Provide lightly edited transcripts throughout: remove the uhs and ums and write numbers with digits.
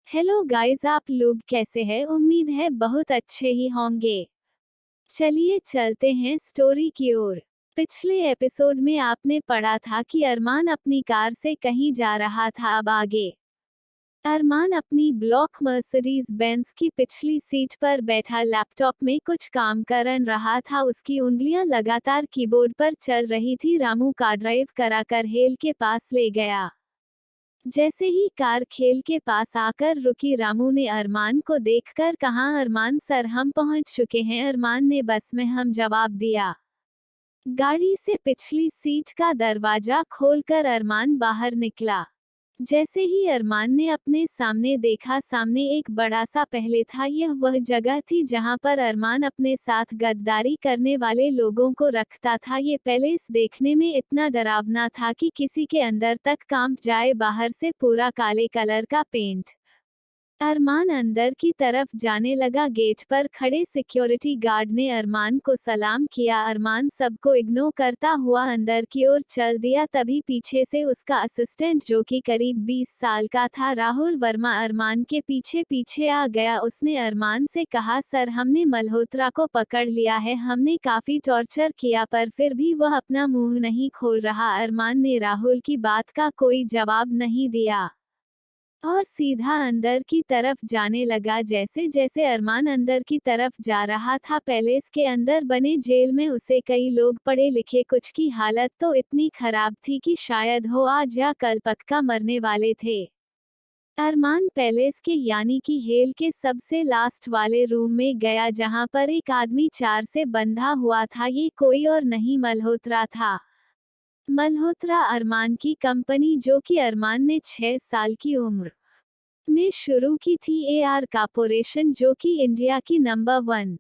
Hello guys, आप लोग कैसे हैं? उम्मीद है बहुत अच्छे ही होंगे। चलिए चलते हैं स्टोरी की ओर। पिछले एपिसोड में आपने पढ़ा था कि अरमान अपनी कार से कहीं जा रहा था। अब आगे अरमान अपनी ब्लॉक मर्सिडीज बेंज की पिछली सीट पर बैठा लैपटॉप में कुछ काम कर रहा था। उसकी उंगलियां लगातार कीबोर्ड पर चल रही थी। रामू कार ड्राइव कराकर हेल के पास ले गया। जैसे ही कार खेल के पास आकर रुकी, रामू ने अरमान को देखकर कहा, अरमान सर, हम पहुंच चुके हैं। अरमान ने बस में हम जवाब दिया। गाड़ी से पिछली सीट का दरवाजा खोलकर अरमान बाहर निकला। जैसे ही अरमान ने अपने सामने देखा, सामने एक बड़ा सा पहले था। यह वह जगह थी जहां पर अरमान अपने साथ गद्दारी करने वाले लोगों को रखता था। ये पैलेस देखने में इतना डरावना था कि किसी के अंदर तक कांप जाए। बाहर से पूरा काले कलर का पेंट। अरमान अंदर की तरफ जाने लगा। गेट पर खड़े सिक्योरिटी गार्ड ने अरमान को सलाम किया। अरमान सबको इग्नोर करता हुआ अंदर की ओर चल दिया। तभी पीछे से उसका असिस्टेंट, जो कि करीब 20 साल का था, राहुल वर्मा, अरमान के पीछे पीछे आ गया। उसने अरमान से कहा, सर, हमने मल्होत्रा को पकड़ लिया है। हमने काफी टॉर्चर किया पर फिर भी वह अपना मुंह नहीं खोल रहा। अरमान ने राहुल की बात का कोई जवाब नहीं दिया और सीधा अंदर की तरफ जाने लगा। जैसे जैसे अरमान अंदर की तरफ जा रहा था, पैलेस के अंदर बने जेल में उसे कई लोग, पढ़े लिखे कुछ की हालत तो इतनी खराब थी कि शायद हो आज या कल पक्का मरने वाले थे। अरमान पैलेस के यानी कि हेल के सबसे लास्ट वाले रूम में गया, जहां पर एक आदमी चार से बंधा हुआ था। ये कोई और नहीं, मल्होत्रा था। मल्होत्रा अरमान की कंपनी, जो कि अरमान ने 6 साल की उम्र में शुरू की थी, एआर कॉर्पोरेशन, जो कि इंडिया की नंबर 1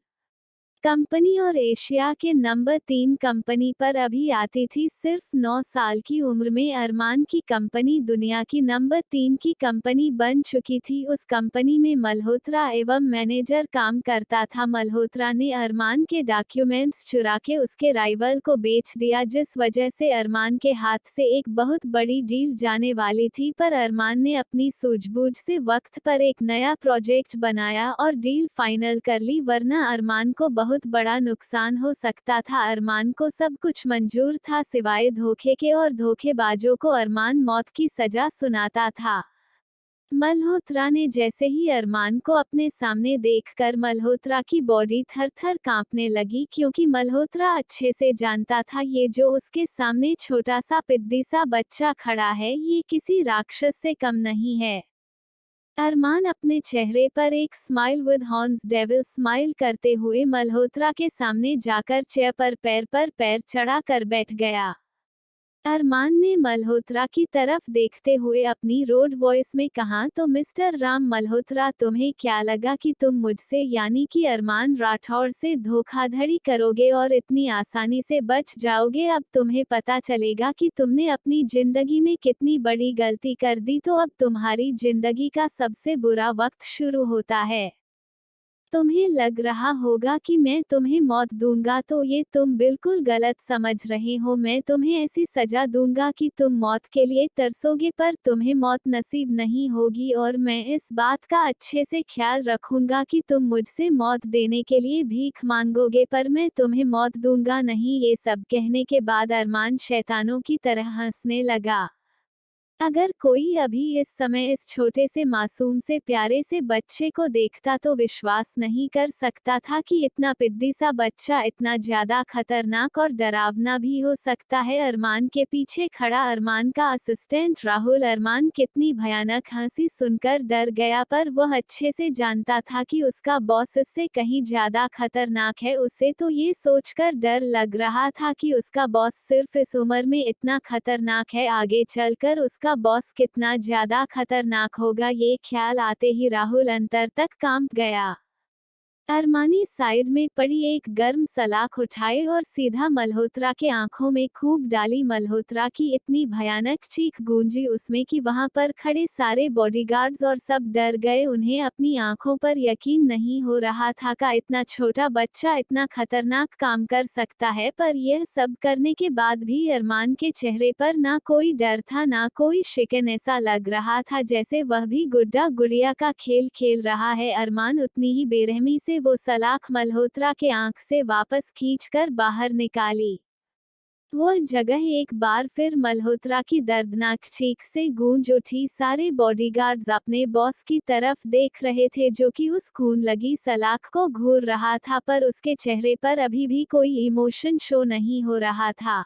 कंपनी और एशिया के नंबर 3 कंपनी पर अभी आती थी। सिर्फ 9 साल की उम्र में अरमान की कंपनी दुनिया की नंबर 3 की कंपनी बन चुकी थी। उस कंपनी में मल्होत्रा एवं मैनेजर काम करता था। मल्होत्रा ने अरमान के डॉक्यूमेंट्स चुरा के उसके राइवल को बेच दिया, जिस वजह से अरमान के हाथ से एक बहुत बड़ी डील जाने वाली थी। पर अरमान ने अपनी सूझबूझ से वक्त पर एक नया प्रोजेक्ट बनाया और डील फाइनल कर ली, वरना अरमान को बहुत बड़ा नुकसान हो सकता था। अरमान को सब कुछ मंजूर था सिवाय धोखे के, और धोखेबाजों को अरमान मौत की सजा सुनाता था। मल्होत्रा ने जैसे ही अरमान को अपने सामने देखकर मल्होत्रा की बॉडी थर थर कांपने लगी, क्योंकि मल्होत्रा अच्छे से जानता था ये जो उसके सामने छोटा सा पिद्दी सा बच्चा खड़ा है, ये किसी राक्षस से कम नहीं है। अरमान अपने चेहरे पर एक smile with horns devil smile करते हुए मल्होत्रा के सामने जाकर चेयर पर पैर चढ़ा कर बैठ गया। अरमान ने मल्होत्रा की तरफ देखते हुए अपनी रोड वॉइस में कहा, तो मिस्टर राम मल्होत्रा, तुम्हें क्या लगा कि तुम मुझसे यानी कि अरमान राठौड़ से धोखाधड़ी करोगे और इतनी आसानी से बच जाओगे? अब तुम्हें पता चलेगा कि तुमने अपनी जिंदगी में कितनी बड़ी गलती कर दी। तो अब तुम्हारी जिंदगी का सबसे बुरा वक्त शुरू होता है। तुम्हें लग रहा होगा कि मैं तुम्हें मौत दूंगा, तो ये तुम बिल्कुल गलत समझ रहे हो। मैं तुम्हें ऐसी सजा दूंगा कि तुम मौत के लिए तरसोगे, पर तुम्हें मौत नसीब नहीं होगी। और मैं इस बात का अच्छे से ख्याल रखूंगा कि तुम मुझसे मौत देने के लिए भीख मांगोगे, पर मैं तुम्हें मौत दूंगा नहीं। ये सब कहने के बाद अरमान शैतानों की तरह हंसने लगा। अगर कोई अभी इस समय इस छोटे से मासूम से प्यारे से बच्चे को देखता तो विश्वास नहीं कर सकता था कि इतना पिद्दी सा बच्चा इतना ज्यादा खतरनाक और डरावना भी हो सकता है। अरमान के पीछे खड़ा अरमान का असिस्टेंट राहुल अरमान कितनी भयानक हंसी सुनकर डर गया, पर वह अच्छे से जानता था कि उसका बॉस इससे कहीं ज्यादा खतरनाक है। उसे तो ये सोचकर डर लग रहा था कि उसका बॉस सिर्फ इस उम्र में इतना खतरनाक है, आगे चलकर उसका बॉस कितना ज्यादा खतरनाक होगा। ये ख्याल आते ही राहुल अंतर तक कांप गया। अरमानी साइड में पड़ी एक गर्म सलाख उठाए और सीधा मल्होत्रा के आंखों में खूब डाली। मल्होत्रा की इतनी भयानक चीख गूंजी उसमें कि वहां पर खड़े सारे बॉडीगार्ड्स और सब डर गए। उन्हें अपनी आंखों पर यकीन नहीं हो रहा था कि इतना छोटा बच्चा इतना खतरनाक काम कर सकता है। पर यह सब करने के बाद भी अरमान के चेहरे पर ना कोई डर था ना कोई शिकन। ऐसा लग रहा था जैसे वह भी गुड्डा गुड़िया का खेल खेल रहा है। अरमान उतनी ही बेरहमी से वो सलाख मल्होत्रा के आंख से वापस खींचकर बाहर निकाली। वह जगह एक बार फिर मल्होत्रा की दर्दनाक चीख से गूंज उठी। सारे बॉडीगार्ड्स अपने बॉस की तरफ देख रहे थे जो कि उस खून लगी सलाख को घूर रहा था, पर उसके चेहरे पर अभी भी कोई इमोशन शो नहीं हो रहा था।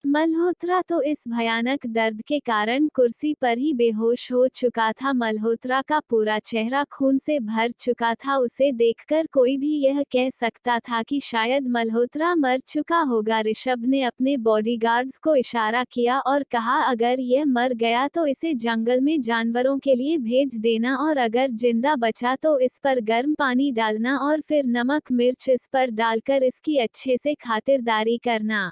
मल्होत्रा तो इस भयानक दर्द के कारण कुर्सी पर ही बेहोश हो चुका था। मल्होत्रा का पूरा चेहरा खून से भर चुका था। उसे देखकर कोई भी यह कह सकता था कि शायद मल्होत्रा मर चुका होगा। ऋषभ ने अपने बॉडीगार्ड्स को इशारा किया और कहा, अगर यह मर गया तो इसे जंगल में जानवरों के लिए भेज देना, और अगर जिंदा बचा तो इस पर गर्म पानी डालना और फिर नमक मिर्च इस पर डालकर इसकी अच्छे से खातिरदारी करना।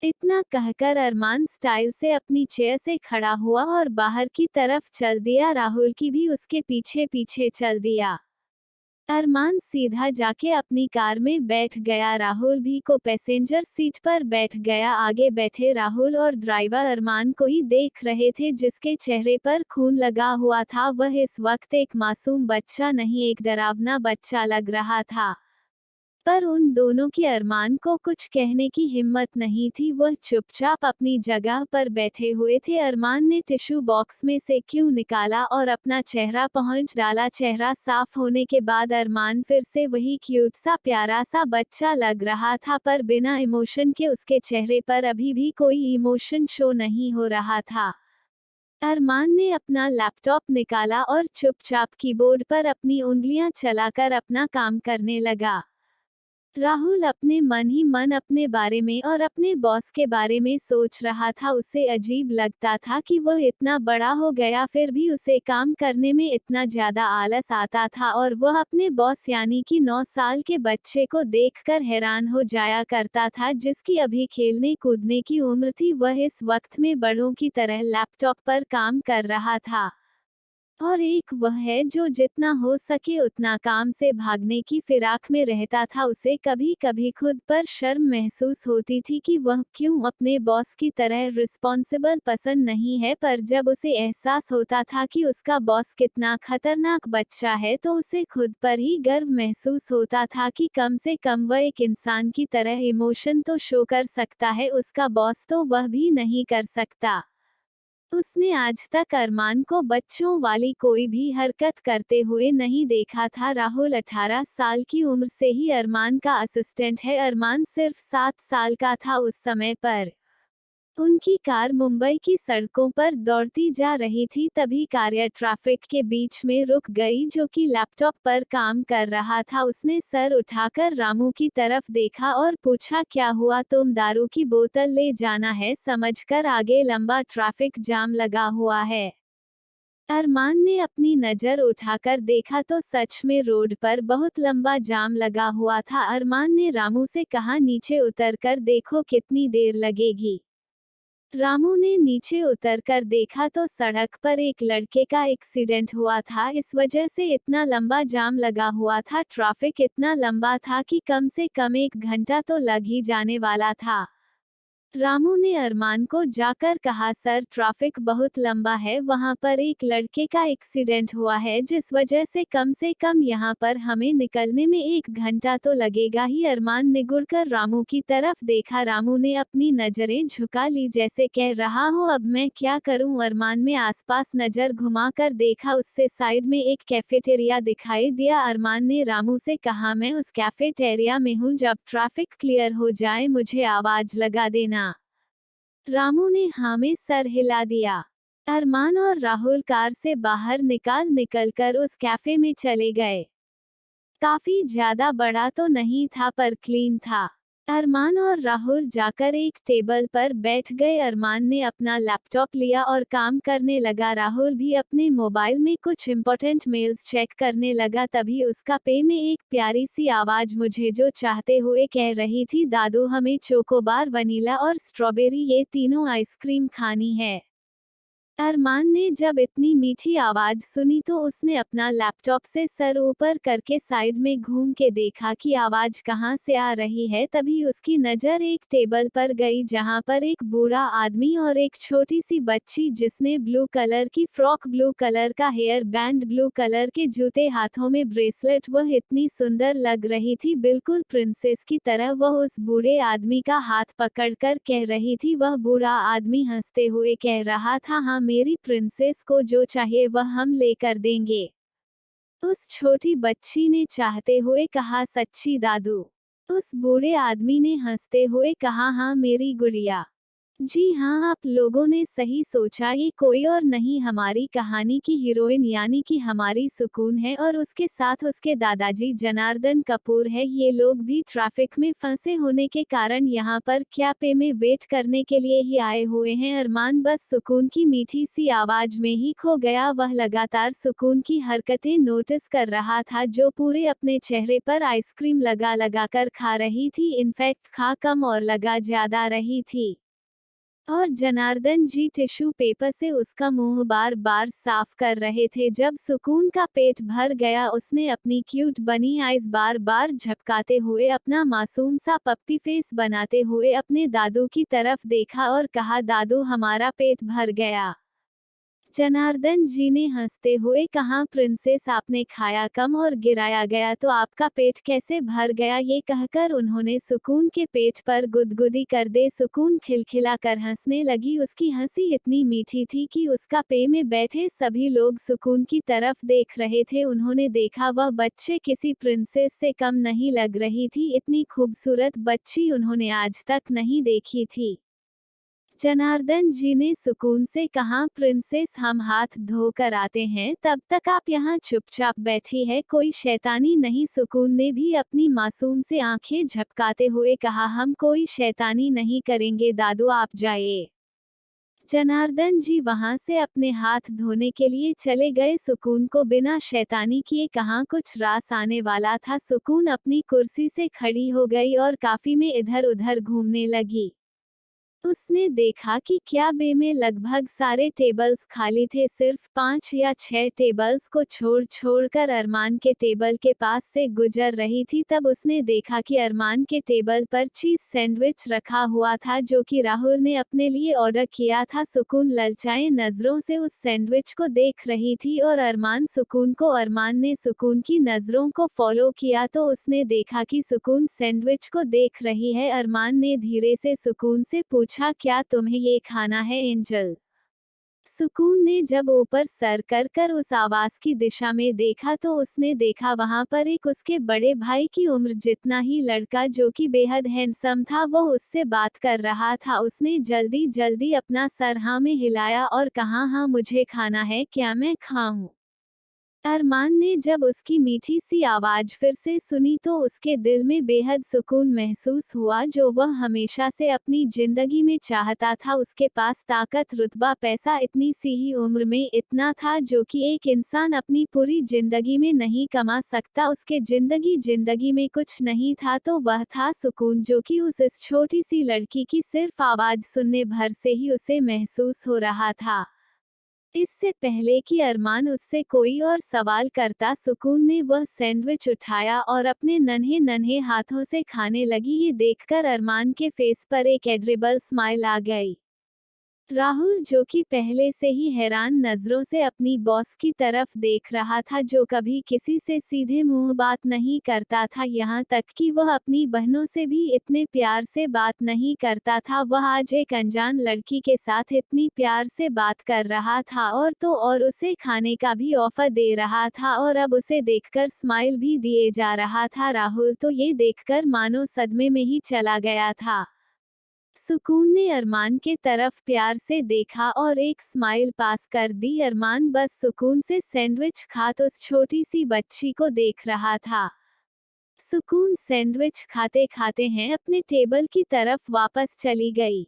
इतना कहकर अरमान स्टाइल से अपनी चेयर से खड़ा हुआ और बाहर की तरफ चल दिया। राहुल की भी उसके पीछे पीछे चल दिया। अरमान सीधा जाके अपनी कार में बैठ गया। राहुल भी को पैसेंजर सीट पर बैठ गया। आगे बैठे राहुल और ड्राइवर अरमान को ही देख रहे थे जिसके चेहरे पर खून लगा हुआ था। वह इस वक्त एक मासूम बच्चा नहीं, एक डरावना बच्चा लग रहा था। पर उन दोनों की अरमान को कुछ कहने की हिम्मत नहीं थी। वह चुपचाप अपनी जगह पर बैठे हुए थे। अरमान ने टिश्यू बॉक्स में से क्यों निकाला और अपना चेहरा पहुंच डाला। चेहरा साफ होने के बाद अरमान फिर से वही क्यूट सा प्यारा सा बच्चा लग रहा था, पर बिना इमोशन के उसके चेहरे पर अभी भी कोई इमोशन शो नहीं हो रहा था। अरमान ने अपना लैपटॉप निकाला और चुपचाप कीबोर्ड पर अपनी उंगलियां चलाकर अपना काम करने लगा। राहुल अपने मन ही मन अपने बारे में और अपने बॉस के बारे में सोच रहा था। उसे अजीब लगता था कि वह इतना बड़ा हो गया फिर भी उसे काम करने में इतना ज्यादा आलस आता था, और वह अपने बॉस यानी कि 9 साल के बच्चे को देखकर हैरान हो जाया करता था जिसकी अभी खेलने कूदने की उम्र थी। वह इस वक्त में बड़ों की तरह लैपटॉप पर काम कर रहा था। और एक वह है जो जितना हो सके उतना काम से भागने की फिराक में रहता था। उसे कभी कभी खुद पर शर्म महसूस होती थी कि वह क्यों अपने बॉस की तरह रिस्पॉन्सिबल पसंद नहीं है, पर जब उसे एहसास होता था कि उसका बॉस कितना खतरनाक बच्चा है तो उसे खुद पर ही गर्व महसूस होता था कि कम से कम वह एक इंसान की तरह इमोशन तो शो कर सकता है, उसका बॉस तो वह भी नहीं कर सकता। उसने आज तक अरमान को बच्चों वाली कोई भी हरकत करते हुए नहीं देखा था। राहुल 18 साल की उम्र से ही अरमान का असिस्टेंट है। अरमान सिर्फ 7 साल का था उस समय पर। उनकी कार मुंबई की सड़कों पर दौड़ती जा रही थी, तभी कार ट्रैफिक के बीच में रुक गई। जो कि लैपटॉप पर काम कर रहा था उसने सर उठाकर रामू की तरफ देखा और पूछा, क्या हुआ, तुम दारू की बोतल ले जाना है समझकर आगे लंबा ट्रैफिक जाम लगा हुआ है। अरमान ने अपनी नज़र उठाकर देखा तो सच में रोड पर बहुत लंबा जाम लगा हुआ था। अरमान ने रामू से कहा, नीचे उतरकर देखो कितनी देर लगेगी। रामू ने नीचे उतरकर देखा तो सड़क पर एक लड़के का एक्सीडेंट हुआ था, इस वजह से इतना लंबा जाम लगा हुआ था। ट्रैफिक इतना लंबा था कि कम से कम 1 घंटा तो लग ही जाने वाला था। रामू ने अरमान को जाकर कहा, सर ट्रैफिक बहुत लंबा है, वहां पर एक लड़के का एक्सीडेंट हुआ है जिस वजह से कम यहां पर हमें निकलने में 1 घंटा तो लगेगा ही। अरमान ने गुड़कर रामू की तरफ देखा। रामू ने अपनी नजरें झुका ली जैसे कह रहा हो अब मैं क्या करूं। अरमान में आसपास नजर घुमाकर देखा, उससे साइड में एक कैफेटेरिया दिखाई दिया। अरमान ने रामू से कहा, मैं उस कैफेटेरिया में हूं, जब ट्रैफिक क्लियर हो जाए मुझे आवाज लगा देना। रामू ने हाँ में सर हिला दिया। अरमान और राहुल कार से बाहर निकलकर उस कैफे में चले गए। काफी ज्यादा बड़ा तो नहीं था पर क्लीन था। अरमान और राहुल जाकर एक टेबल पर बैठ गए। अरमान ने अपना लैपटॉप लिया और काम करने लगा। राहुल भी अपने मोबाइल में कुछ इम्पोर्टेंट मेल्स चेक करने लगा। तभी उसका पे में एक प्यारी सी आवाज मुझे जो चाहते हुए कह रही थी, दादू हमें चोकोबार, वनीला और स्ट्रॉबेरी ये तीनों आइसक्रीम खानी है। अरमान ने जब इतनी मीठी आवाज सुनी तो उसने अपना लैपटॉप से सर ऊपर करके साइड में घूम के देखा कि आवाज कहाँ से आ रही है। तभी उसकी नजर एक टेबल पर गई जहाँ पर एक बूढ़ा आदमी और एक छोटी सी बच्ची जिसने ब्लू कलर की फ्रॉक, ब्लू कलर का हेयर बैंड, ब्लू कलर के जूते, हाथों में ब्रेसलेट, वह इतनी सुंदर लग रही थी, बिल्कुल प्रिंसेस की तरह। वह उस बूढ़े आदमी का हाथ पकड़कर कह रही थी। वह बूढ़ा आदमी हंसते हुए कह रहा था, हाँ मेरी प्रिंसेस को जो चाहिए वह हम लेकर देंगे। उस छोटी बच्ची ने चाहते हुए कहा, सच्ची दादू? उस बूढ़े आदमी ने हंसते हुए कहा, हाँ मेरी गुड़िया। जी हाँ, आप लोगों ने सही सोचा, ये कोई और नहीं हमारी कहानी की हीरोइन यानी कि हमारी सुकून है और उसके साथ उसके दादाजी जनार्दन कपूर है। ये लोग भी ट्रैफिक में फंसे होने के कारण यहाँ पर कैफे में वेट करने के लिए ही आए हुए हैं। अरमान बस सुकून की मीठी सी आवाज में ही खो गया। वह लगातार सुकून की हरकतें नोटिस कर रहा था जो पूरे अपने चेहरे पर आइसक्रीम लगा लगा कर खा रही थी। इनफैक्ट खा कम और लगा ज्यादा रही थी। और जनार्दन जी टिश्यू पेपर से उसका मुंह बार बार साफ कर रहे थे। जब सुकून का पेट भर गया उसने अपनी क्यूट बनी आइज बार बार झपकाते हुए अपना मासूम सा पप्पी फेस बनाते हुए अपने दादू की तरफ देखा और कहा, दादू हमारा पेट भर गया। जनार्दन जी ने हंसते हुए कहा, प्रिंसेस आपने खाया कम और गिराया गया तो आपका पेट कैसे भर गया? ये कहकर उन्होंने सुकून के पेट पर गुदगुदी कर दे। सुकून खिलखिलाकर हंसने लगी। उसकी हंसी इतनी मीठी थी कि उसका पे में बैठे सभी लोग सुकून की तरफ देख रहे थे। उन्होंने देखा वह बच्चे किसी प्रिंसेस से कम नहीं लग रही थी। इतनी खूबसूरत बच्ची उन्होंने आज तक नहीं देखी थी। जनार्दन जी ने सुकून से कहा, प्रिंसेस हम हाथ धो कर आते हैं, तब तक आप यहाँ चुपचाप बैठी है, कोई शैतानी नहीं। सुकून ने भी अपनी मासूम से आंखें झपकाते हुए कहा, हम कोई शैतानी नहीं करेंगे दादू, आप जाइए। जनार्दन जी वहां से अपने हाथ धोने के लिए चले गए। सुकून को बिना शैतानी किए कहाँ कुछ रास आने वाला था। सुकून अपनी कुर्सी से खड़ी हो गई और काफी में इधर उधर घूमने लगी। उसने देखा कि कैफे में लगभग सारे टेबल्स खाली थे। सिर्फ 5 या 6 टेबल्स को छोड़कर अरमान के टेबल के पास से गुजर रही थी। तब उसने देखा कि अरमान के टेबल पर चीज सैंडविच रखा हुआ था जो कि राहुल ने अपने लिए ऑर्डर किया था। सुकून ललचाए नजरों से उस सैंडविच को देख रही थी और अरमान ने सुकून की नजरों को फॉलो किया तो उसने देखा कि सुकून सैंडविच को देख रही है। अरमान ने धीरे से सुकून से पूछा, क्या तुम्हें ये खाना है एंजल? सुकून ने जब ऊपर सर कर उस आवाज की दिशा में देखा तो उसने देखा वहां पर एक उसके बड़े भाई की उम्र जितना ही लड़का जो कि बेहद हैंडसम था, वो उससे बात कर रहा था। उसने जल्दी जल्दी अपना सर हाँ में हिलाया और कहा, हाँ मुझे खाना है, क्या मैं खाऊं? अरमान ने जब उसकी मीठी सी आवाज फिर से सुनी तो उसके दिल में बेहद सुकून महसूस हुआ जो वह हमेशा से अपनी जिंदगी में चाहता था। उसके पास ताकत, रुतबा, पैसा इतनी सी ही उम्र में इतना था जो कि एक इंसान अपनी पूरी जिंदगी में नहीं कमा सकता। उसके जिंदगी में कुछ नहीं था तो वह था सुकून जो कि इस छोटी सी लड़की की सिर्फ आवाज सुनने भर से ही उसे महसूस हो रहा था। इससे पहले कि अरमान उससे कोई और सवाल करता, सुकून ने वह सैंडविच उठाया और अपने नन्हे नन्हे हाथों से खाने लगी। ये देखकर अरमान के फेस पर एक एडरेबल स्माइल आ गई। राहुल जो कि पहले से ही हैरान नजरों से अपनी बॉस की तरफ देख रहा था जो कभी किसी से सीधे मुंह बात नहीं करता था, यहाँ तक कि वह अपनी बहनों से भी इतने प्यार से बात नहीं करता था, वह आज एक अनजान लड़की के साथ इतनी प्यार से बात कर रहा था और उसे खाने का भी ऑफर दे रहा था और अब उसे देखकर स्माइल भी दिए जा रहा था। राहुल तो ये देखकर मानो सदमे में ही चला गया था। सुकून ने अरमान के तरफ प्यार से देखा और एक स्माइल पास कर दी। अरमान बस सुकून से सैंडविच खात उस छोटी सी बच्ची को देख रहा था। सुकून सैंडविच खाते खाते हैं अपने टेबल की तरफ वापस चली गई।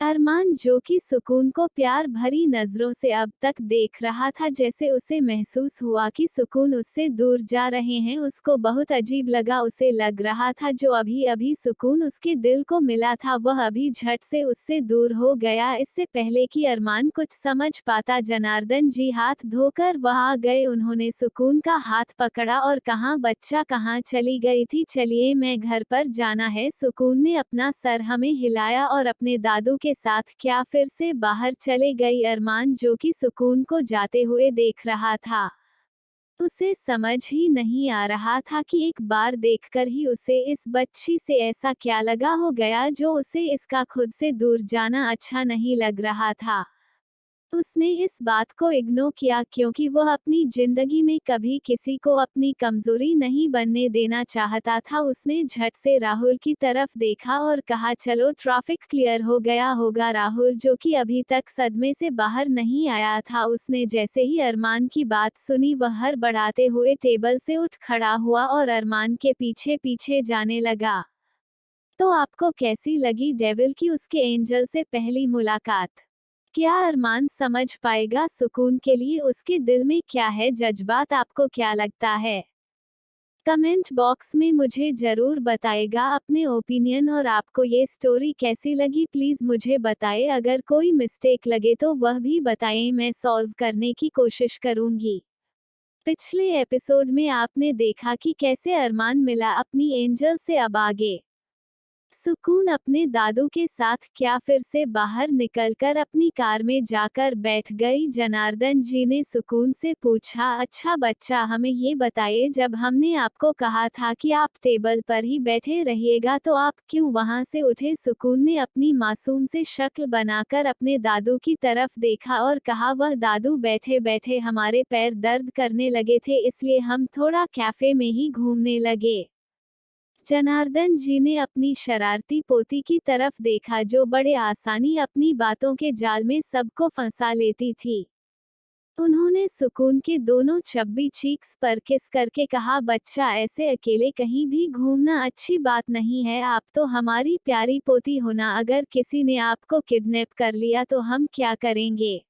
अरमान जो कि सुकून को प्यार भरी नजरों से अब तक देख रहा था, जैसे उसे महसूस हुआ कि सुकून उससे दूर जा रहे हैं, उसको बहुत अजीब लगा। उसे लग रहा था जो अभी अभी सुकून उसके दिल को मिला था वह अभी झट से उससे दूर हो गया। इससे पहले कि अरमान कुछ समझ पाता, जनार्दन जी हाथ धोकर वहां गए। उन्होंने सुकून का हाथ पकड़ा और कहा, बच्चा कहाँ चली गई थी? चलिए मैं घर पर जाना है। सुकून ने अपना सर हमें हिलाया और अपने दादू के साथ क्या फिर से बाहर चले गई। अरमान जो कि सुकून को जाते हुए देख रहा था, उसे समझ ही नहीं आ रहा था कि एक बार देखकर ही उसे इस बच्ची से ऐसा क्या लगा हो गया जो उसे इसका खुद से दूर जाना अच्छा नहीं लग रहा था। उसने इस बात को इग्नोर किया क्योंकि वह अपनी जिंदगी में कभी किसी को अपनी कमजोरी नहीं बनने देना चाहता था। उसने झट से राहुल की तरफ देखा और कहा, चलो ट्रैफिक क्लियर हो गया होगा। राहुल जो कि अभी तक सदमे से बाहर नहीं आया था, उसने जैसे ही अरमान की बात सुनी वह हड़बड़ाते हुए टेबल से उठ खड़ा हुआ और अरमान के पीछे पीछे जाने लगा। तो आपको कैसी लगी डेविल की उसके एंजल से पहली मुलाकात? क्या अरमान समझ पाएगा सुकून के लिए उसके दिल में क्या है जज्बात? आपको क्या लगता है? कमेंट बॉक्स में मुझे जरूर बताएगा अपने ओपिनियन। और आपको ये स्टोरी कैसी लगी प्लीज मुझे बताएं। अगर कोई मिस्टेक लगे तो वह भी बताएं, मैं सॉल्व करने की कोशिश करूंगी। पिछले एपिसोड में आपने देखा कि कैसे अरमान मिला अपनी एंजल से। अब आगे सुकून अपने दादू के साथ क्या फिर से बाहर निकलकर अपनी कार में जाकर बैठ गई। जनार्दन जी ने सुकून से पूछा, अच्छा बच्चा हमें ये बताइए, जब हमने आपको कहा था कि आप टेबल पर ही बैठे रहिएगा तो आप क्यों वहां से उठे? सुकून ने अपनी मासूम से शक्ल बनाकर अपने दादू की तरफ देखा और कहा, वह दादू बैठे बैठे हमारे पैर दर्द करने लगे थे, इसलिए हम थोड़ा कैफे में ही घूमने लगे। जनार्दन जी ने अपनी शरारती पोती की तरफ देखा जो बड़े आसानी अपनी बातों के जाल में सबको फंसा लेती थी। उन्होंने सुकून के दोनों चब्बी चीक्स पर किस करके कहा, बच्चा ऐसे अकेले कहीं भी घूमना अच्छी बात नहीं है। आप तो हमारी प्यारी पोती हो ना, अगर किसी ने आपको किडनैप कर लिया तो हम क्या करेंगे?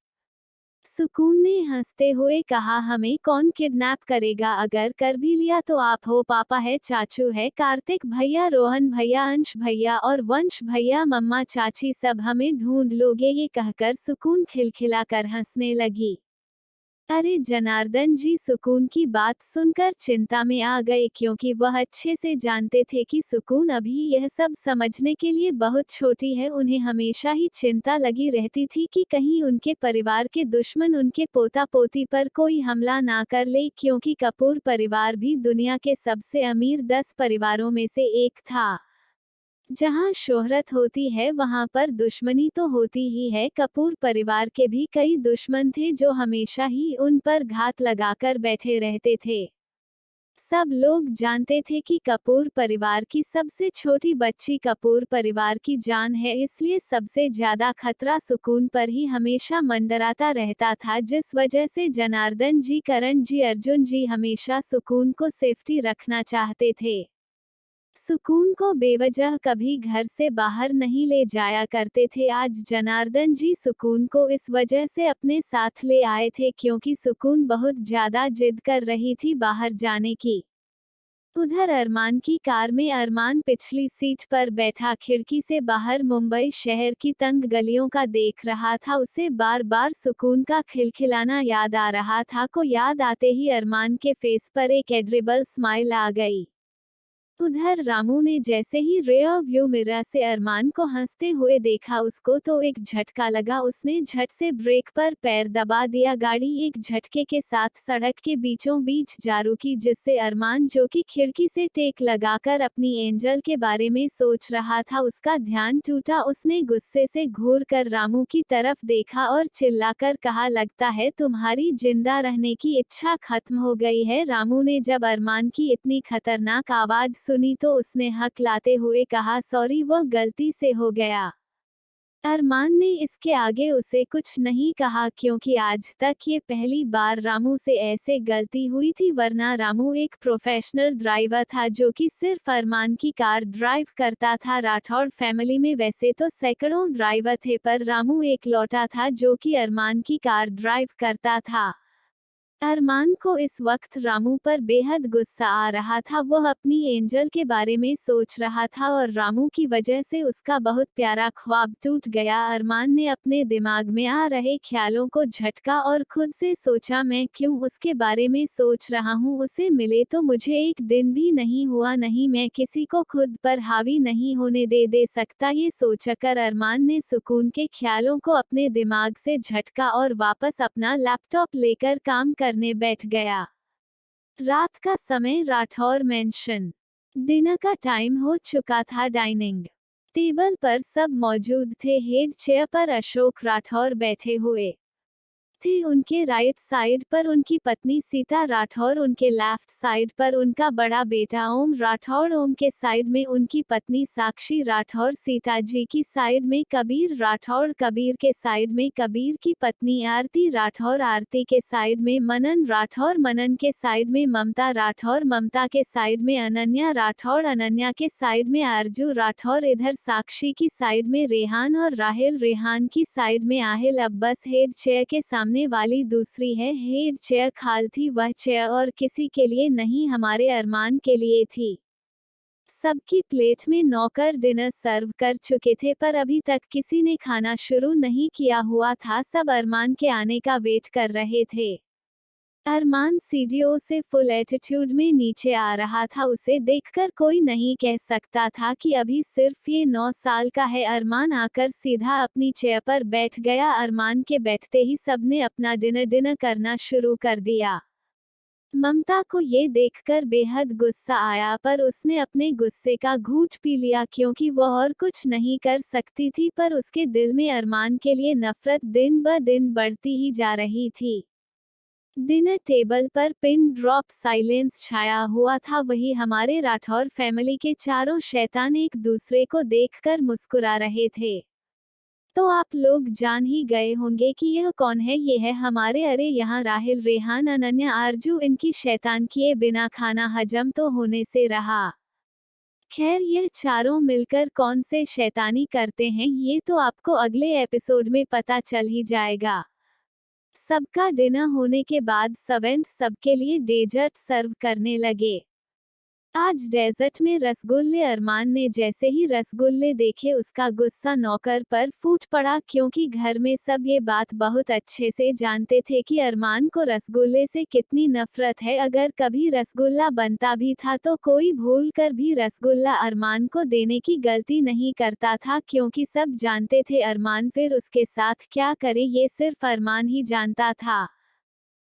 सुकून ने हंसते हुए कहा, हमें कौन किडनैप करेगा? अगर कर भी लिया तो आप हो, पापा है, चाचू है, कार्तिक भैया, रोहन भैया, अंश भैया और वंश भैया, मम्मा, चाची, सब हमें ढूंढ लोगे। ये कहकर सुकून खिलखिलाकर हंसने लगी। अरे जनार्दन जी सुकून की बात सुनकर चिंता में आ गए क्योंकि वह अच्छे से जानते थे कि सुकून अभी यह सब समझने के लिए बहुत छोटी है। उन्हें हमेशा ही चिंता लगी रहती थी कि कहीं उनके परिवार के दुश्मन उनके पोता पोती पर कोई हमला ना कर ले, क्योंकि कपूर परिवार भी दुनिया के सबसे अमीर 10 परिवारों में से एक था। जहां शोहरत होती है वहां पर दुश्मनी तो होती ही है। कपूर परिवार के भी कई दुश्मन थे जो हमेशा ही उन पर घात लगाकर बैठे रहते थे। सब लोग जानते थे कि कपूर परिवार की सबसे छोटी बच्ची कपूर परिवार की जान है, इसलिए सबसे ज्यादा खतरा सुकून पर ही हमेशा मंडराता रहता था, जिस वजह से जनार्दन जी, करण जी, अर्जुन जी हमेशा सुकून को सेफ्टी रखना चाहते थे। सुकून को बेवजह कभी घर से बाहर नहीं ले जाया करते थे। आज जनार्दन जी सुकून को इस वजह से अपने साथ ले आए थे क्योंकि सुकून बहुत ज्यादा जिद कर रही थी बाहर जाने की। उधर अरमान की कार में अरमान पिछली सीट पर बैठा खिड़की से बाहर मुंबई शहर की तंग गलियों का देख रहा था। उसे बार बार सुकून का खिलखिलाना याद आ रहा था। को याद आते ही अरमान के फेस पर एक एड्रेबल स्माइल आ गई। उधर रामू ने जैसे ही रेयर व्यू मिरर से अरमान को हंसते हुए देखा उसको तो एक झटका लगा। उसने झट से ब्रेक पर पैर दबा दिया। गाड़ी एक झटके के साथ सड़क के बीचों बीच जा रुकी, जिससे अरमान जो कि खिड़की से टेक लगाकर अपनी एंजल के बारे में सोच रहा था उसका ध्यान टूटा। उसने गुस्से से घूर कर रामू की तरफ देखा और चिल्लाकर कहा, लगता है तुम्हारी जिंदा रहने की इच्छा खत्म हो गई है। रामू ने जब अरमान की इतनी खतरनाक आवाज सुनी तो उसने हकलाते हुए कहा, सॉरी, वह गलती से हो गया। अरमान ने इसके आगे उसे कुछ नहीं कहा क्योंकि आज तक ये पहली बार रामू से ऐसे गलती हुई थी, वरना रामू एक प्रोफेशनल ड्राइवर था जो कि सिर्फ अरमान की कार ड्राइव करता था। राठौड़ फैमिली में वैसे तो सैकड़ों ड्राइवर थे, पर रामू एक लौटा था जो कि अरमान की कार ड्राइव करता था। अरमान को इस वक्त रामू पर बेहद गुस्सा आ रहा था। वह अपनी एंजल के बारे में सोच रहा था और रामू की वजह से उसका बहुत प्यारा ख्वाब टूट गया। अरमान ने अपने दिमाग में आ रहे ख्यालों को झटका और खुद से सोचा, मैं क्यों उसके बारे में सोच रहा हूँ, उसे मिले तो मुझे एक दिन भी नहीं हुआ, नहीं मैं किसी को खुद पर हावी नहीं होने दे सकता। ये सोचकर अरमान ने सुकून के ख्यालों को अपने दिमाग से झटका और वापस अपना लैपटॉप लेकर काम करने बैठ गया। रात का समय, राठौर मेंशन। डिनर का टाइम हो चुका था। डाइनिंग टेबल पर सब मौजूद थे। हेड चेयर पर अशोक राठौर बैठे हुए थे। उनके राइट साइड पर उनकी पत्नी सीता राठौर, उनके लेफ्ट साइड पर उनका बड़ा बेटा ओम राठौर, ओम के साइड में उनकी पत्नी साक्षी राठौर, सीता जी की साइड में कबीर राठौर, कबीर के साइड में कबीर की पत्नी आरती राठौर, आरती के साइड में मनन राठौर, मनन के साइड में ममता राठौर, ममता के साइड में अनन्या राठौर, अनन्या के साइड में आरजू राठौर, इधर साक्षी की साइड में रेहान और राहिल, रेहान की साइड में आहिल। अब बस हेड चेयर के सामने वाली दूसरी है। हेड चेयर खाल थी, वह चेयर और किसी के लिए नहीं, हमारे अरमान के लिए थी। सबकी प्लेट में नौकर डिनर सर्व कर चुके थे, पर अभी तक किसी ने खाना शुरू नहीं किया हुआ था। सब अरमान के आने का वेट कर रहे थे। अरमान सीढ़ियों से फुल एटीट्यूड में नीचे आ रहा था। उसे देखकर कोई नहीं कह सकता था कि अभी सिर्फ ये 9 साल का है। अरमान आकर सीधा अपनी चेयर पर बैठ गया। अरमान के बैठते ही सबने अपना डिनर करना शुरू कर दिया। ममता को ये देखकर बेहद गुस्सा आया, पर उसने अपने गुस्से का घूंट पी लिया क्योंकि वह और कुछ नहीं कर सकती थी, पर उसके दिल में अरमान के लिए नफरत दिन ब दिन बढ़ती ही जा रही थी। डिनर टेबल पर पिन ड्रॉप साइलेंस छाया हुआ था। वही हमारे राठौर फैमिली के चारों शैतान एक दूसरे को देखकर मुस्कुरा रहे थे। तो आप लोग जान ही गए होंगे कि यह कौन है। ये है हमारे, अरे यहाँ राहिल, रेहान, अनन्या, आरजू, इनकी शैतान किए बिना खाना हजम तो होने से रहा। खैर, यह चारों मिलकर कौन से शैतानी करते हैं ये तो आपको अगले एपिसोड में पता चल ही जाएगा। सबका डिनर होने के बाद सर्वेंट सबके लिए डेजर्ट सर्व करने लगे। आज डेजर्ट में रसगुल्ले। अरमान ने जैसे ही रसगुल्ले देखे उसका गुस्सा नौकर पर फूट पड़ा, क्योंकि घर में सब ये बात बहुत अच्छे से जानते थे कि अरमान को रसगुल्ले से कितनी नफरत है। अगर कभी रसगुल्ला बनता भी था तो कोई भूल कर भी रसगुल्ला अरमान को देने की गलती नहीं करता था, क्योंकि सब जानते थे अरमान फिर उसके साथ क्या करे ये सिर्फ अरमान ही जानता था।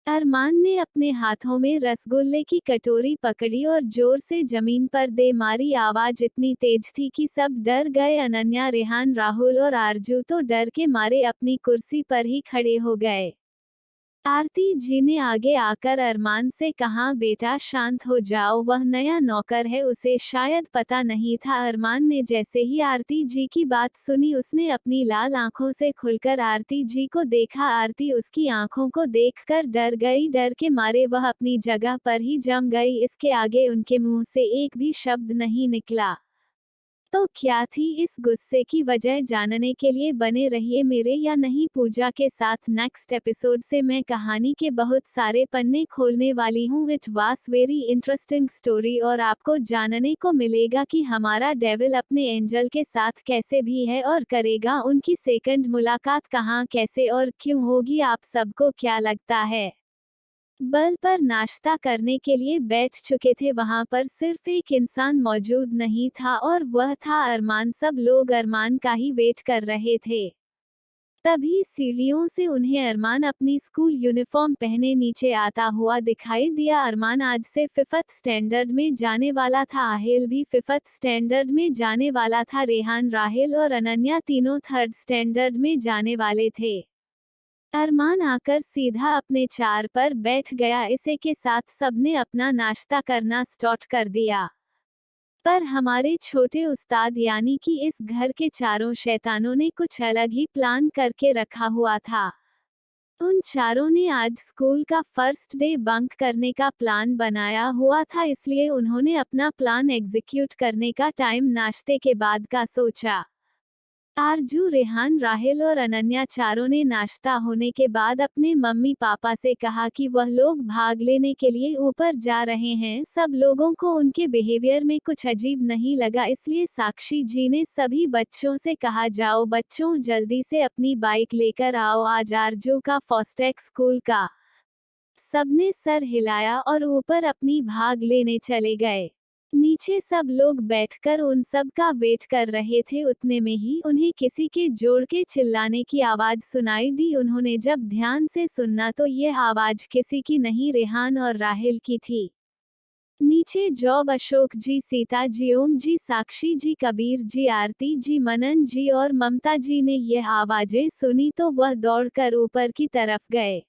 अरमान ने अपने हाथों में रसगुल्ले की कटोरी पकड़ी और जोर से जमीन पर दे मारी। आवाज इतनी तेज थी कि सब डर गए। अनन्या, रेहान, राहुल और आरजू तो डर के मारे अपनी कुर्सी पर ही खड़े हो गए। आरती जी ने आगे आकर अरमान से कहा, बेटा शांत हो जाओ, वह नया नौकर है, उसे शायद पता नहीं था। अरमान ने जैसे ही आरती जी की बात सुनी उसने अपनी लाल आंखों से खुलकर आरती जी को देखा। आरती उसकी आंखों को देखकर डर गई। डर के मारे वह अपनी जगह पर ही जम गई। इसके आगे उनके मुंह से एक भी शब्द नहीं निकला। तो क्या थी इस गुस्से की वजह, जानने के लिए बने रहिए मेरे या नहीं पूजा के साथ। नेक्स्ट एपिसोड से मैं कहानी के बहुत सारे पन्ने खोलने वाली हूँ। It was very interesting story और आपको जानने को मिलेगा कि हमारा डेविल अपने एंजल के साथ कैसे भी है और करेगा। उनकी सेकंड मुलाकात कहाँ, कैसे और क्यों होगी, आप सबको क्या लगता है। बल पर नाश्ता करने के लिए बैठ चुके थे। वहां पर सिर्फ एक इंसान मौजूद नहीं था और वह था अरमान। सब लोग अरमान का ही वेट कर रहे थे। तभी सीढ़ियों से उन्हें अरमान अपनी स्कूल यूनिफॉर्म पहने नीचे आता हुआ दिखाई दिया। अरमान आज से 5th स्टैंडर्ड में जाने वाला था। आहिल भी 5th स्टैंडर्ड में जाने वाला था। रेहान, राहिल और अनन्या तीनों 3rd स्टैंडर्ड में जाने वाले थे। अरमान आकर सीधा अपने चार पर बैठ गया। इसी के साथ सबने अपना नाश्ता करना स्टार्ट कर दिया। पर हमारे छोटे उस्ताद यानी कि इस घर के चारों शैतानों ने कुछ अलग ही प्लान करके रखा हुआ था। उन चारों ने आज स्कूल का फर्स्ट डे बंक करने का प्लान बनाया हुआ था, इसलिए उन्होंने अपना प्लान एग्जीक्यूट करने का टाइम नाश्ते के बाद का सोचा। आरजू, रेहान, राहिल और अनन्या चारों ने नाश्ता होने के बाद अपने मम्मी पापा से कहा कि वह लोग भाग लेने के लिए ऊपर जा रहे हैं। सब लोगों को उनके बिहेवियर में कुछ अजीब नहीं लगा, इसलिए साक्षी जी ने सभी बच्चों से कहा, जाओ बच्चों, जल्दी से अपनी बाइक लेकर आओ, आज आरजू का फर्स्ट डे स्कूल का। सबने सर हिलाया और ऊपर अपनी भाग लेने चले गए। नीचे सब लोग बैठकर उन सब का वेट कर रहे थे। उतने में ही उन्हें किसी के जोर के चिल्लाने की आवाज सुनाई दी। उन्होंने जब ध्यान से सुना तो यह आवाज किसी की नहीं, रेहान और राहिल की थी। नीचे जॉब, अशोक जी, सीता जी, ओम जी, साक्षी जी, कबीर जी, आरती जी, मनन जी और ममता जी ने यह आवाजें सुनी तो वह दौड़कर ऊपर की तरफ गए।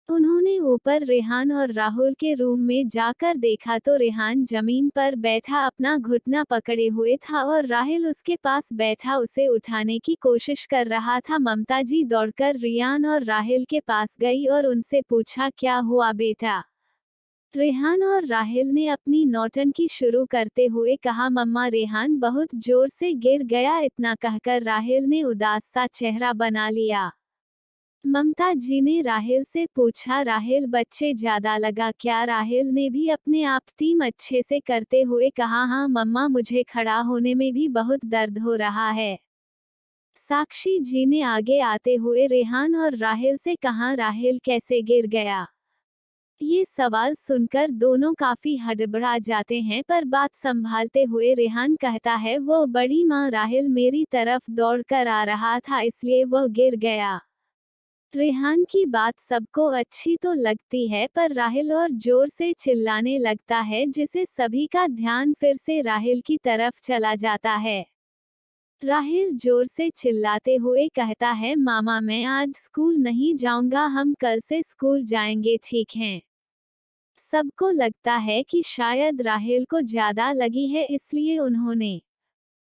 उन्होंने ऊपर रेहान और राहुल के रूम में जाकर देखा तो रेहान जमीन पर बैठा अपना घुटना पकड़े हुए था और राहिल उसके पास बैठा उसे उठाने की कोशिश कर रहा था। ममता जी दौड़कर रेहान और राहिल के पास गई और उनसे पूछा, क्या हुआ बेटा? रेहान और राहिल ने अपनी नौटंकी शुरू करते हुए कहा, मम्मा, रेहान बहुत जोर से गिर गया। इतना कहकर राहिल ने उदास सा चेहरा बना लिया। ममता जी ने राहिल से पूछा, राहिल बच्चे ज्यादा लगा क्या? राहिल ने भी अपने आप टीम अच्छे से करते हुए कहा, हाँ मम्मा, मुझे खड़ा होने में भी बहुत दर्द हो रहा है। साक्षी जी ने आगे आते हुए रेहान और राहिल से कहा, राहिल कैसे गिर गया? ये सवाल सुनकर दोनों काफी हड़बड़ा जाते हैं, पर बात संभालते हुए रेहान कहता है, वो बड़ी माँ, राहिल मेरी तरफ दौड़कर आ रहा था इसलिए वो गिर गया। रेहान की बात सबको अच्छी तो लगती है, पर राहिल और जोर से चिल्लाने लगता है जिससे सभी का ध्यान फिर से राहिल की तरफ चला जाता है। राहिल जोर से चिल्लाते हुए कहता है, मामा, मैं आज स्कूल नहीं जाऊंगा, हम कल से स्कूल जाएंगे, ठीक है? सबको लगता है कि शायद राहिल को ज्यादा लगी है, इसलिए उन्होंने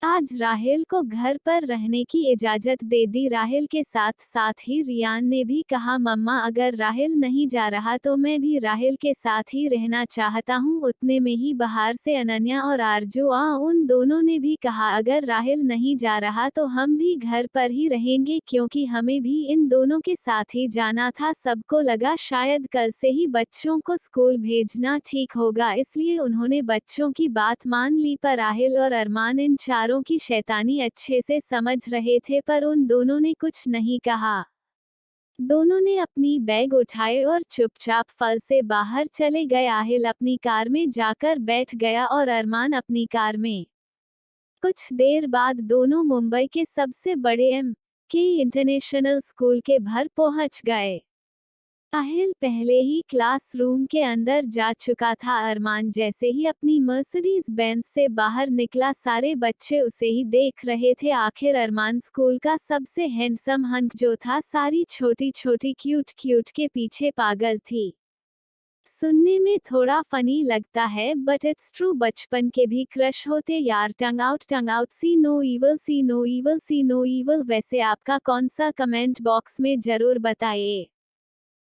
आज राहिल को घर पर रहने की इजाजत दे दी। राहिल के साथ साथ ही रियान ने भी कहा, मम्मा, अगर राहिल नहीं जा रहा तो मैं भी राहिल के साथ ही रहना चाहता हूँ। उतने में ही बाहर से अनन्या और आरजू उन दोनों ने भी कहा, अगर राहिल नहीं जा रहा तो हम भी घर पर ही रहेंगे, क्योंकि हमें भी इन दोनों के साथ ही जाना था। सबको लगा शायद कल से ही बच्चों को स्कूल भेजना ठीक होगा, इसलिए उन्होंने बच्चों की बात मान ली। पर राहिल और अरमान इन चारों की शैतानी अच्छे से समझ रहे थे, पर उन दोनों ने कुछ नहीं कहा। दोनों ने अपनी बैग उठाए और चुपचाप फल से बाहर चले गए। आहिल अपनी कार में जाकर बैठ गया और अरमान अपनी कार में। कुछ देर बाद दोनों मुंबई के सबसे बड़े के इंटरनेशनल स्कूल के भर पहुंच गए। आहिल पहले ही क्लासरूम के अंदर जा चुका था। अरमान जैसे ही अपनी मर्सिडीज बेंज से बाहर निकला, सारे बच्चे उसे ही देख रहे थे। आखिर अरमान स्कूल का सबसे हैंडसम हंक जो था, सारी छोटी छोटी क्यूट के पीछे पागल थी। सुनने में थोड़ा फनी लगता है, बट इट्स ट्रू, बचपन के भी क्रश होते यार। टंग आउट, सी नो इवल, सी नो इवल, सी नो इवल। वैसे आपका कौन सा कमेंट बॉक्स में जरूर बताइए।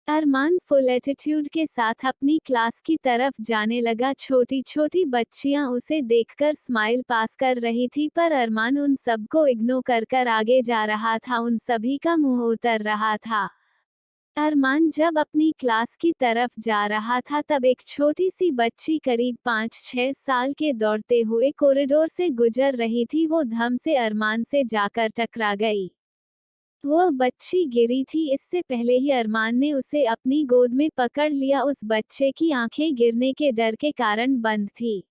अरमान फुल एटीट्यूड के साथ अपनी क्लास की तरफ जाने लगा। छोटी छोटी बच्चियां उसे देखकर स्माइल पास कर रही थी, पर अरमान उन सबको इग्नोर कर आगे जा रहा था। उन सभी का मुंह उतर रहा था। अरमान जब अपनी क्लास की तरफ जा रहा था तब एक छोटी सी बच्ची करीब 5-6 साल के दौड़ते हुए कॉरिडोर से गुजर रही थी। वो धम से अरमान से जाकर टकरा गई। वह बच्ची गिरी थी, इससे पहले ही अरमान ने उसे अपनी गोद में पकड़ लिया। उस बच्चे की आंखें गिरने के डर के कारण बंद थी।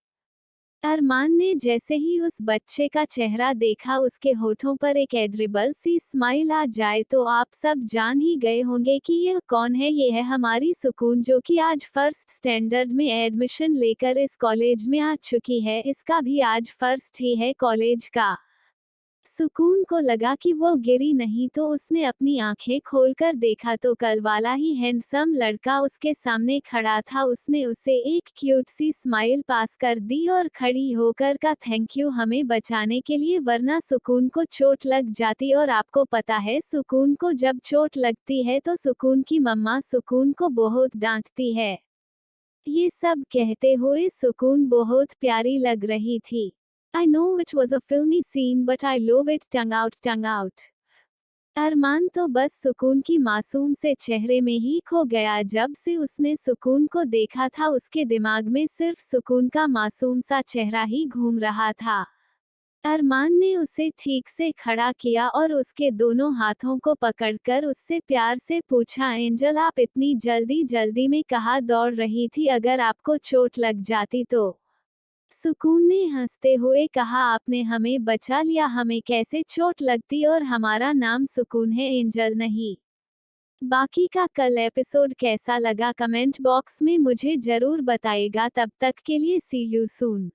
अरमान ने जैसे ही उस बच्चे का चेहरा देखा, उसके होठों पर एक एडरेबल सी स्माइल आ जाए तो आप सब जान ही गए होंगे कि यह कौन है। ये है हमारी सुकून, जो कि आज फर्स्ट स्टैंडर्ड में एडमिशन लेकर इस कॉलेज में आ चुकी है। इसका भी आज फर्स्ट ही है कॉलेज का। सुकून को लगा कि वो गिरी नहीं तो उसने अपनी आंखें खोलकर देखा तो कल वाला ही हैंडसम लड़का उसके सामने खड़ा था। उसने उसे एक क्यूट सी स्माइल पास कर दी और खड़ी होकर कहा, थैंक यू हमें बचाने के लिए, वरना सुकून को चोट लग जाती। और आपको पता है सुकून को जब चोट लगती है तो सुकून की मम्मा सुकून को बहुत डांटती है। ये सब कहते हुए सुकून बहुत प्यारी लग रही थी। I know it was a filmy scene but I love it tongue out. अरमान तो बस सुकून की मासूम से चेहरे में ही खो गया। जब से उसने सुकून को देखा था उसके दिमाग में सिर्फ सुकून का मासूम सा चेहरा ही घूम रहा था। अरमान ने उसे ठीक से खड़ा किया और उसके दोनों हाथों को पकड़कर उससे प्यार से पूछा, एंजल आप इतनी जल्दी में कहाँ दौड़ रही थी, अगर आपको चोट लग जाती तो। सुकून ने हंसते हुए कहा, आपने हमें बचा लिया, हमें कैसे चोट लगती, और हमारा नाम सुकून है, एंजल नहीं। बाकी का कल एपिसोड कैसा लगा कमेंट बॉक्स में मुझे जरूर बताइएगा। तब तक के लिए सी यू सून।